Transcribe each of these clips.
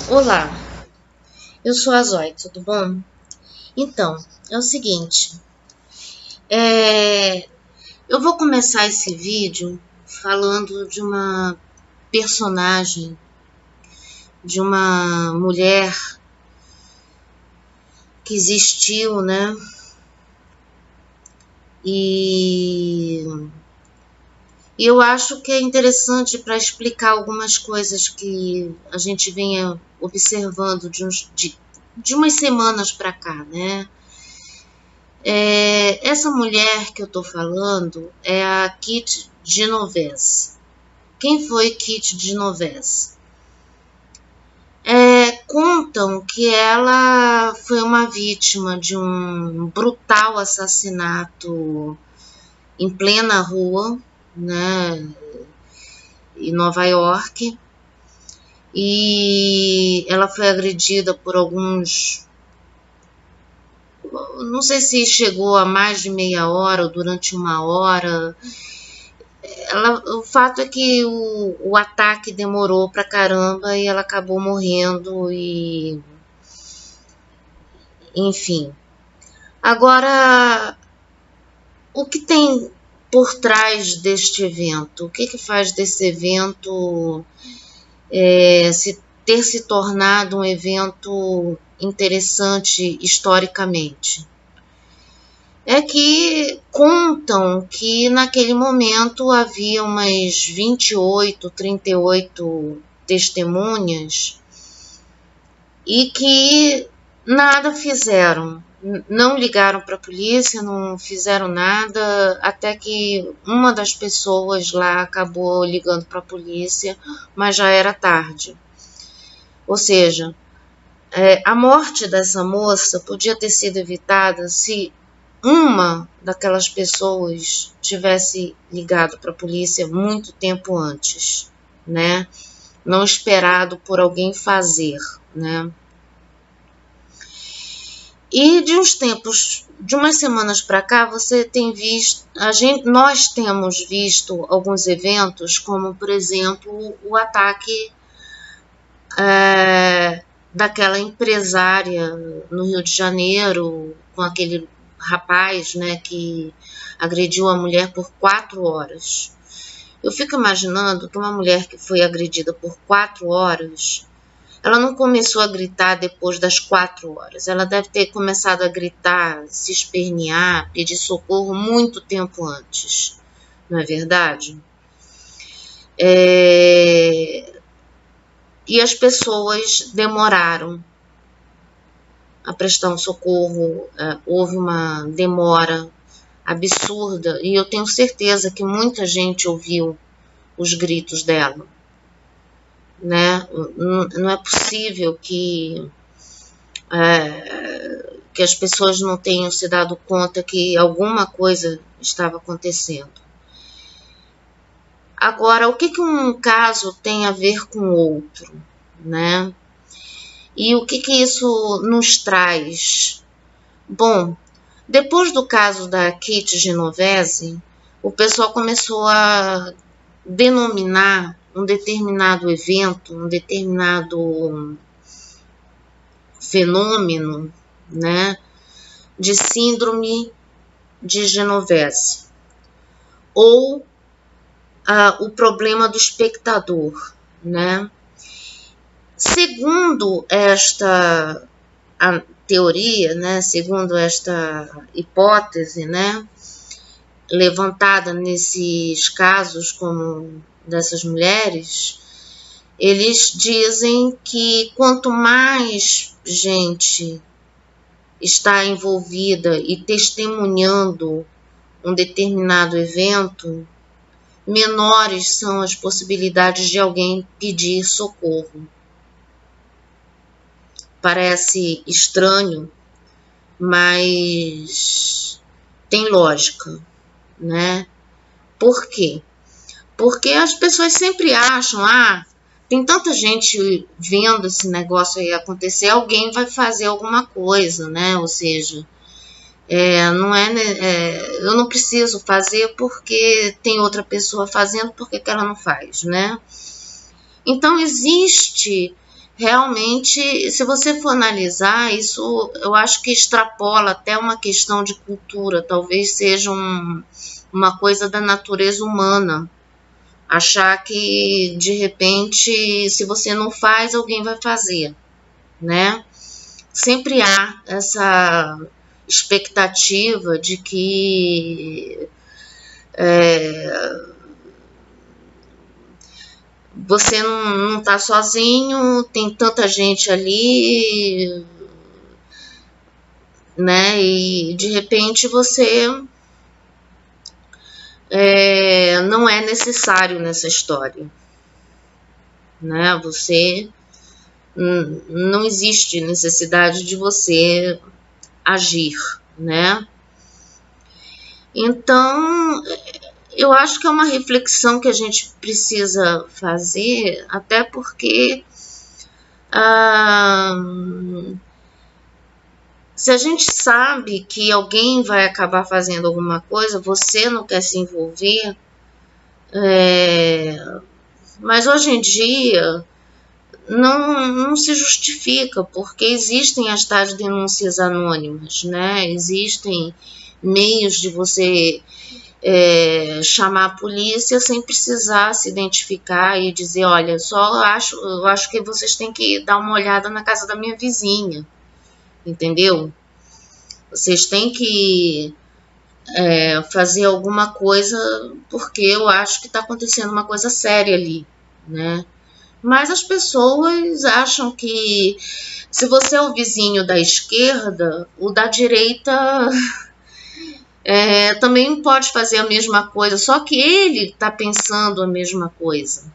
Olá, eu sou a Zoe, tudo bom? Então, é o seguinte, é, eu vou começar esse vídeo falando de uma personagem, de uma mulher que existiu, né? E eu acho que é interessante para explicar algumas coisas que a gente vinha observando de umas semanas para cá, né? Essa mulher que eu tô falando é a Kit Genovese. Quem foi Kit Genovese? Contam que ela foi uma vítima de um brutal assassinato em plena rua, né, em Nova York, e ela foi agredida por alguns, não sei se chegou a mais de meia hora ou durante uma hora. O fato é que o ataque demorou pra caramba e ela acabou morrendo e enfim. Agora, o que tem por trás deste evento? O que faz desse evento ter se tornado um evento interessante historicamente? É que contam que naquele momento havia umas 28, 38 testemunhas e que nada fizeram. Não ligaram para a polícia, não fizeram nada, até que uma das pessoas lá acabou ligando para a polícia, mas já era tarde. Ou seja, a morte dessa moça podia ter sido evitada se uma daquelas pessoas tivesse ligado para a polícia muito tempo antes, né? Não esperado por alguém fazer, né? E de uns tempos, de umas semanas para cá, você tem visto, nós temos visto alguns eventos, como por exemplo o ataque daquela empresária no Rio de Janeiro, com aquele rapaz, né, que agrediu a mulher por 4 horas. Eu fico imaginando que uma mulher que foi agredida por 4 horas, ela não começou a gritar depois das 4 horas. Ela deve ter começado a gritar, se espernear, pedir socorro muito tempo antes. Não é verdade? E as pessoas demoraram a prestar um socorro, houve uma demora absurda e eu tenho certeza que muita gente ouviu os gritos dela, né? Não é possível que as pessoas não tenham se dado conta que alguma coisa estava acontecendo. Agora, o que um caso tem a ver com outro, né? E o que isso nos traz? Bom, depois do caso da Kit Genovese, o pessoal começou a denominar um determinado evento, um determinado fenômeno, né, de síndrome de Genovese, ou o problema do espectador, né? Segundo esta a teoria, né, segundo esta hipótese, né, levantada nesses casos como dessas mulheres, eles dizem que quanto mais gente está envolvida e testemunhando um determinado evento, menores são as possibilidades de alguém pedir socorro. Parece estranho, mas tem lógica, né? Por quê? Porque as pessoas sempre acham, tem tanta gente vendo esse negócio aí acontecer, alguém vai fazer alguma coisa, né? Ou seja, eu não preciso fazer porque tem outra pessoa fazendo, por que ela não faz, né? Então existe realmente, se você for analisar, isso eu acho que extrapola até uma questão de cultura, talvez seja uma coisa da natureza humana. Achar que, de repente, se você não faz, alguém vai fazer, né? Sempre há essa expectativa de que você não está sozinho, tem tanta gente ali, né? E de repente você não é necessário nessa história, né? Você não existe necessidade de você agir, né? Então, eu acho que é uma reflexão que a gente precisa fazer, até porque se a gente sabe que alguém vai acabar fazendo alguma coisa, você não quer se envolver, mas hoje em dia não se justifica, porque existem as tais denúncias anônimas, né? Existem meios de você chamar a polícia sem precisar se identificar e dizer, olha, eu acho que vocês têm que dar uma olhada na casa da minha vizinha, entendeu? Vocês têm que fazer alguma coisa porque eu acho que está acontecendo uma coisa séria ali, né? Mas as pessoas acham que se você é o vizinho da esquerda, o da direita também pode fazer a mesma coisa, só que ele está pensando a mesma coisa.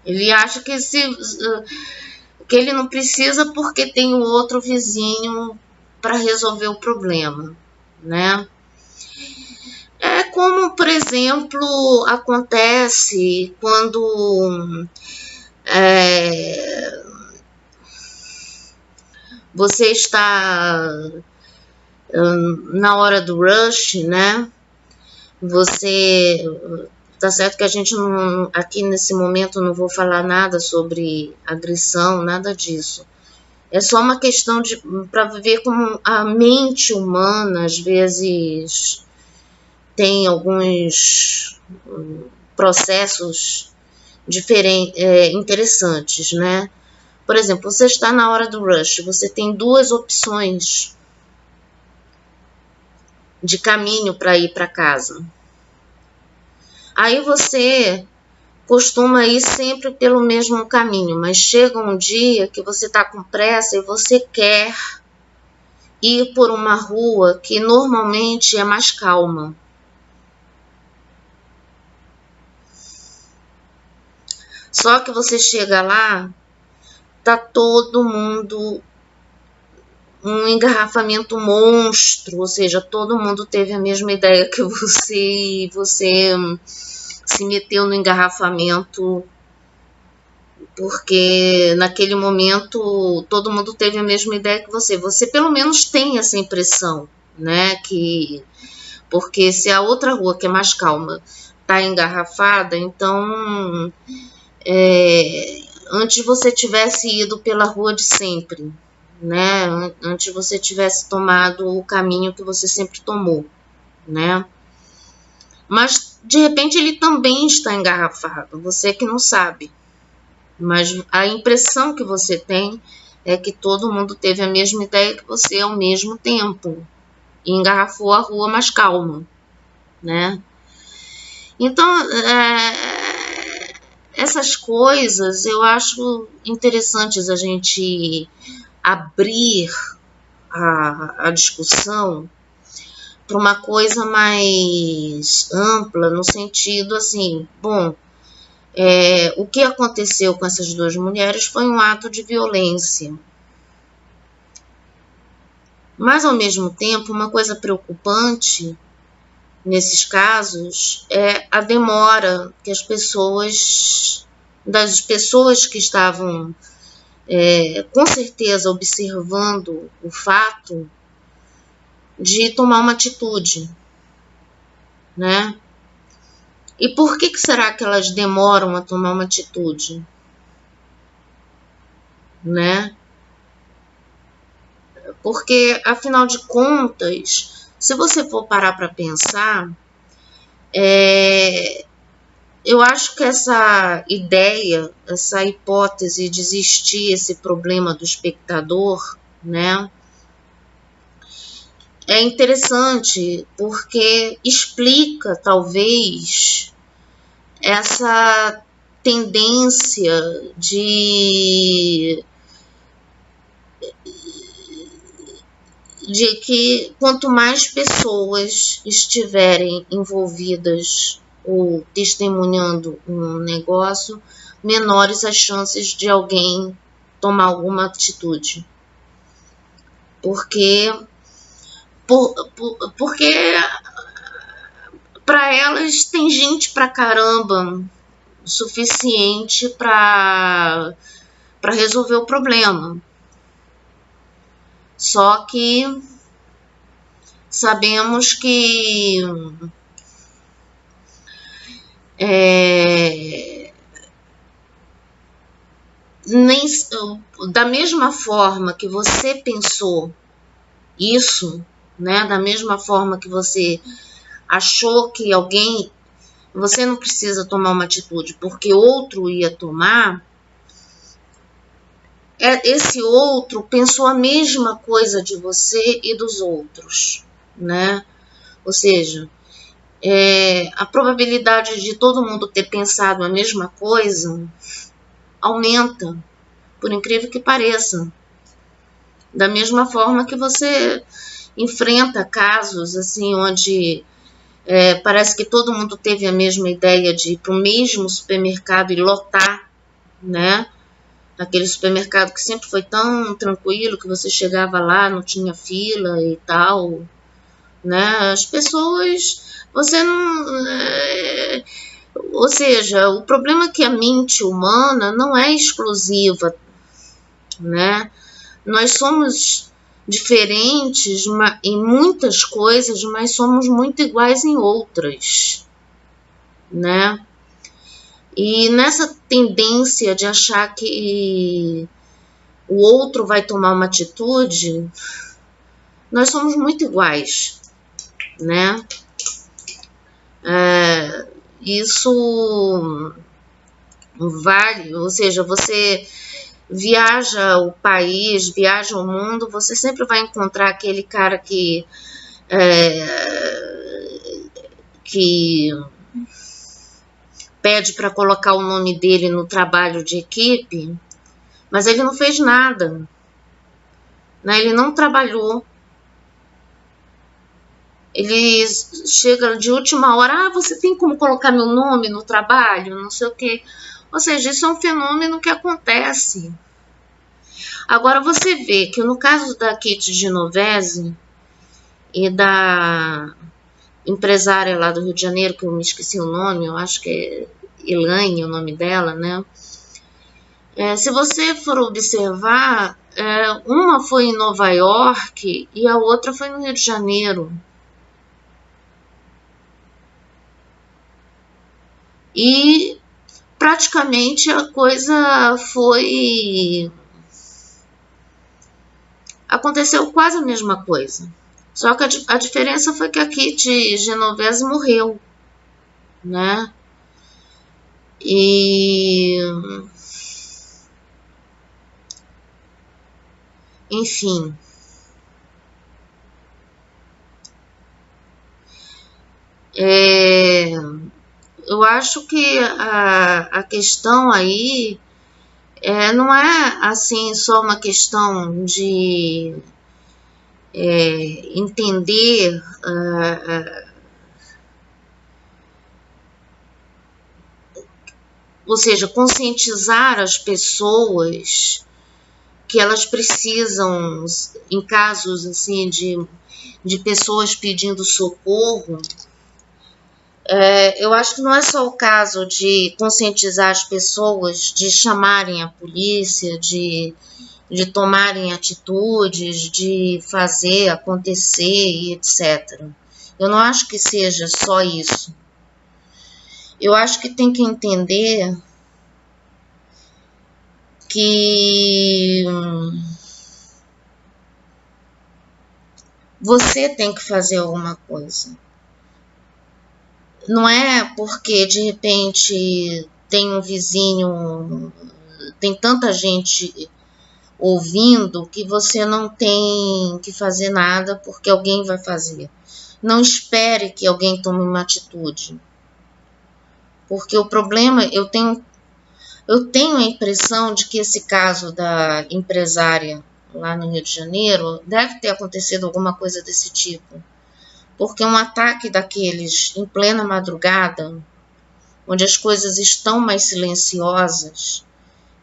Ele acha que ele não precisa porque tem um outro vizinho para resolver o problema, né? É como, por exemplo, acontece quando você está na hora do rush, né? Você tá certo que a gente não, aqui nesse momento não vou falar nada sobre agressão, nada disso. É só uma questão para ver como a mente humana às vezes tem alguns processos interessantes, né? Por exemplo, você está na hora do rush, você tem duas opções de caminho para ir para casa. Aí você costuma ir sempre pelo mesmo caminho, mas chega um dia que você está com pressa e você quer ir por uma rua que normalmente é mais calma. Só que você chega lá, tá todo mundo um engarrafamento monstro, ou seja, todo mundo teve a mesma ideia que você e você se meteu no engarrafamento porque naquele momento todo mundo teve a mesma ideia que você. Você pelo menos tem essa impressão, né? Porque se a outra rua, que é mais calma, tá engarrafada, então antes você tivesse ido pela rua de sempre, né? Antes você tivesse tomado o caminho que você sempre tomou, né? Mas de repente ele também está engarrafado, você que não sabe. Mas a impressão que você tem é que todo mundo teve a mesma ideia que você ao mesmo tempo e engarrafou a rua mais calma, né? Então, essas coisas eu acho interessantes a gente abrir a discussão para uma coisa mais ampla, no sentido assim, bom, o que aconteceu com essas duas mulheres foi um ato de violência. Mas, ao mesmo tempo, uma coisa preocupante nesses casos é a demora que das pessoas que estavam, com certeza, observando o fato, de tomar uma atitude, né? E por que será que elas demoram a tomar uma atitude? né? Porque, afinal de contas, se você for parar para pensar, eu acho que essa ideia, essa hipótese de existir esse problema do espectador, né, é interessante porque explica, talvez, essa tendência de que quanto mais pessoas estiverem envolvidas ou testemunhando um negócio, menores as chances de alguém tomar alguma atitude. Porque para elas tem gente pra caramba suficiente para resolver o problema. Só que sabemos que nem da mesma forma que você pensou isso, né? Da mesma forma que você achou que alguém, você não precisa tomar uma atitude porque outro ia tomar, esse outro pensou a mesma coisa de você e dos outros, né? Ou seja, a probabilidade de todo mundo ter pensado a mesma coisa aumenta, por incrível que pareça. Da mesma forma que você enfrenta casos assim onde parece que todo mundo teve a mesma ideia de ir para o mesmo supermercado e lotar, né? Aquele supermercado que sempre foi tão tranquilo, que você chegava lá, não tinha fila e tal, né? As pessoas, você não... ou seja, o problema é que a mente humana não é exclusiva, né? Nós somos diferentes em muitas coisas, mas somos muito iguais em outras, né? E nessa tendência de achar que o outro vai tomar uma atitude, nós somos muito iguais, né? Isso vale, ou seja, você viaja o país, viaja o mundo, você sempre vai encontrar aquele cara que pede para colocar o nome dele no trabalho de equipe, mas ele não fez nada, né? Ele não trabalhou. Ele chega de última hora, você tem como colocar meu nome no trabalho, não sei o quê. Ou seja, isso é um fenômeno que acontece. Agora você vê que no caso da Kitty Genovese e da empresária lá do Rio de Janeiro, que eu me esqueci o nome, eu acho que é Elaine o nome dela, né? Se você for observar, uma foi em Nova York e a outra foi no Rio de Janeiro. E praticamente a coisa aconteceu quase a mesma coisa. Só que a diferença foi que a Kitty Genovese morreu, né? E enfim, eu acho que a questão aí não é assim só uma questão de entender ou seja, conscientizar as pessoas que elas precisam, em casos assim de pessoas pedindo socorro. Eu acho que não é só o caso de conscientizar as pessoas, de chamarem a polícia, de tomarem atitudes, de fazer acontecer e etc. Eu não acho que seja só isso. Eu acho que tem que entender que você tem que fazer alguma coisa. Não é porque de repente tem um vizinho, tem tanta gente ouvindo que você não tem que fazer nada porque alguém vai fazer. Não espere que alguém tome uma atitude. Porque o problema, eu tenho a impressão de que esse caso da empresária lá no Rio de Janeiro deve ter acontecido alguma coisa desse tipo. Porque um ataque daqueles em plena madrugada, onde as coisas estão mais silenciosas,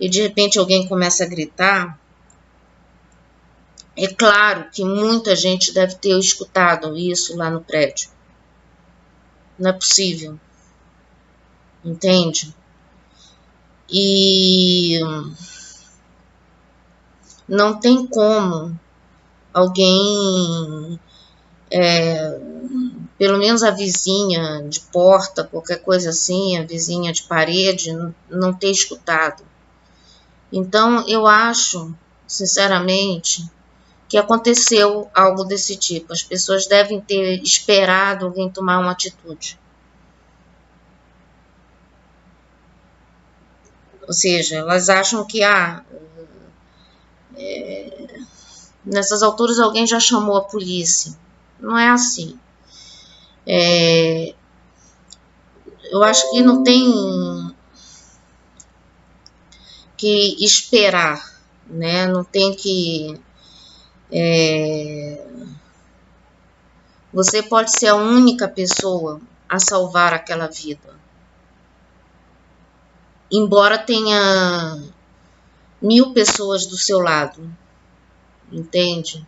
e de repente alguém começa a gritar, é claro que muita gente deve ter escutado isso lá no prédio. Não é possível. Entende? E não tem como alguém, pelo menos a vizinha de porta, qualquer coisa assim, a vizinha de parede, não ter escutado. Então, eu acho, sinceramente, que aconteceu algo desse tipo. As pessoas devem ter esperado alguém tomar uma atitude. Ou seja, elas acham que nessas alturas alguém já chamou a polícia. Não é assim. Eu acho que não tem que esperar, né? Não tem que... Você pode ser a única pessoa a salvar aquela vida. Embora tenha 1000 pessoas do seu lado. Entende?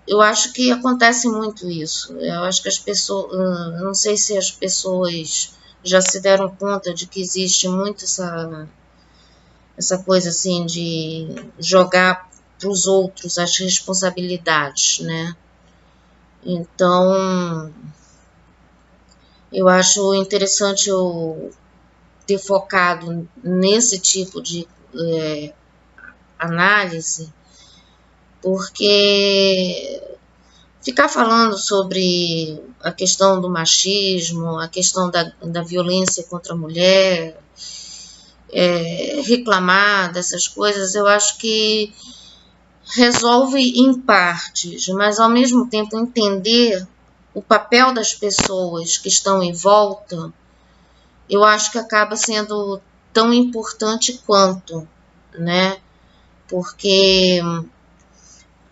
Eu acho que acontece muito isso. Eu acho que as pessoas... Não sei se as pessoas já se deram conta de que existe muito essa coisa assim de jogar para os outros as responsabilidades, né? Então, eu acho interessante eu ter focado nesse tipo de análise, porque ficar falando sobre a questão do machismo, a questão da violência contra a mulher, reclamar dessas coisas, eu acho que resolve em partes, mas ao mesmo tempo entender o papel das pessoas que estão em volta, eu acho que acaba sendo tão importante quanto, né? Porque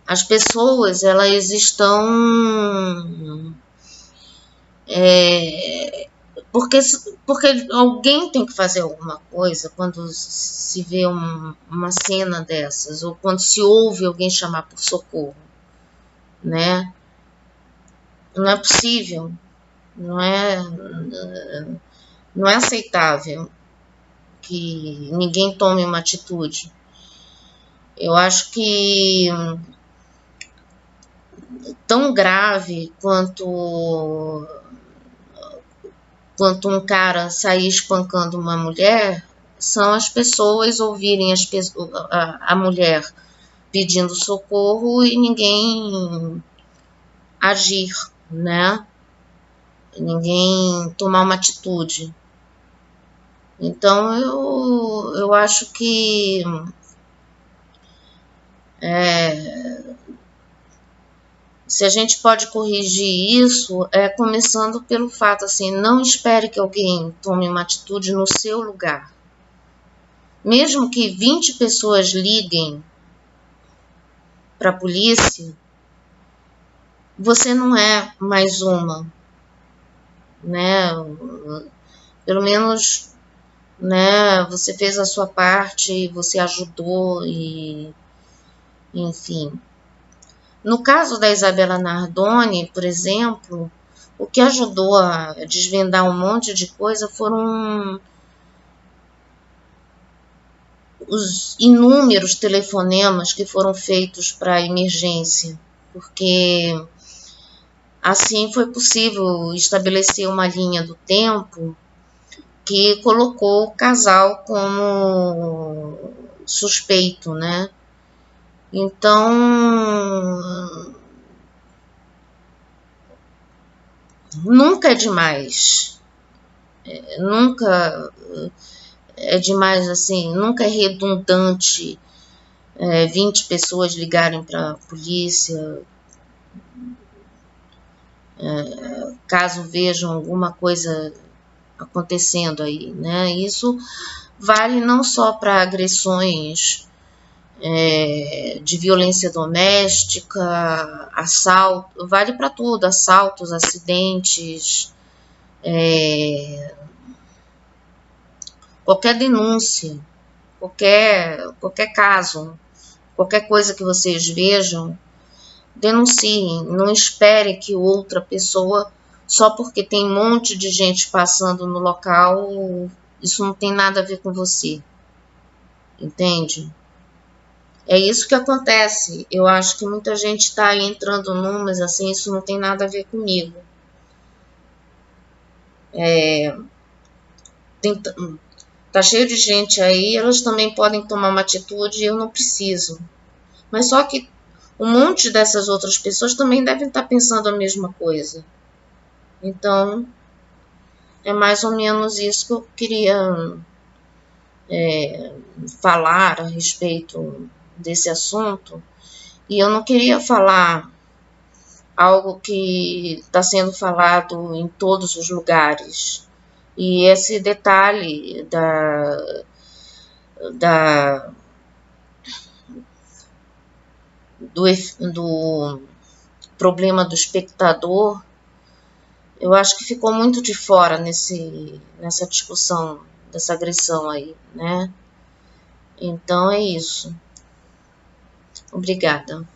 as pessoas, elas estão... porque alguém tem que fazer alguma coisa quando se vê uma cena dessas, ou quando se ouve alguém chamar por socorro, né? Não é possível, não é aceitável que ninguém tome uma atitude. Eu acho que tão grave quanto um cara sair espancando uma mulher são as pessoas ouvirem a mulher pedindo socorro e ninguém agir, né? Ninguém tomar uma atitude. Então, eu acho que se a gente pode corrigir isso, começando pelo fato, assim, não espere que alguém tome uma atitude no seu lugar. Mesmo que 20 pessoas liguem para a polícia, você não é mais uma, né? Pelo menos, né, você fez a sua parte, você ajudou e, enfim. No caso da Isabela Nardoni, por exemplo, o que ajudou a desvendar um monte de coisa foram os inúmeros telefonemas que foram feitos para a emergência, porque Assim foi possível estabelecer uma linha do tempo que colocou o casal como suspeito, né? Então, nunca é demais, nunca é demais assim, nunca é redundante 20 pessoas ligarem para a polícia, caso vejam alguma coisa acontecendo aí, né? Isso vale não só para agressões de violência doméstica, assalto, vale para tudo, assaltos, acidentes, qualquer denúncia, qualquer caso, qualquer coisa que vocês vejam, denunciem, não espere que outra pessoa, só porque tem um monte de gente passando no local, isso não tem nada a ver com você, entende? É isso que acontece. Eu acho que muita gente está aí entrando numas assim, isso não tem nada a ver comigo. Tá cheio de gente aí, elas também podem tomar uma atitude e eu não preciso. Mas só que um monte dessas outras pessoas também devem estar pensando a mesma coisa. Então, é mais ou menos isso que eu queria falar a respeito desse assunto. E eu não queria falar algo que está sendo falado em todos os lugares. E esse detalhe do problema do espectador, eu acho que ficou muito de fora nessa discussão, dessa agressão aí, né? Então é isso. Obrigada.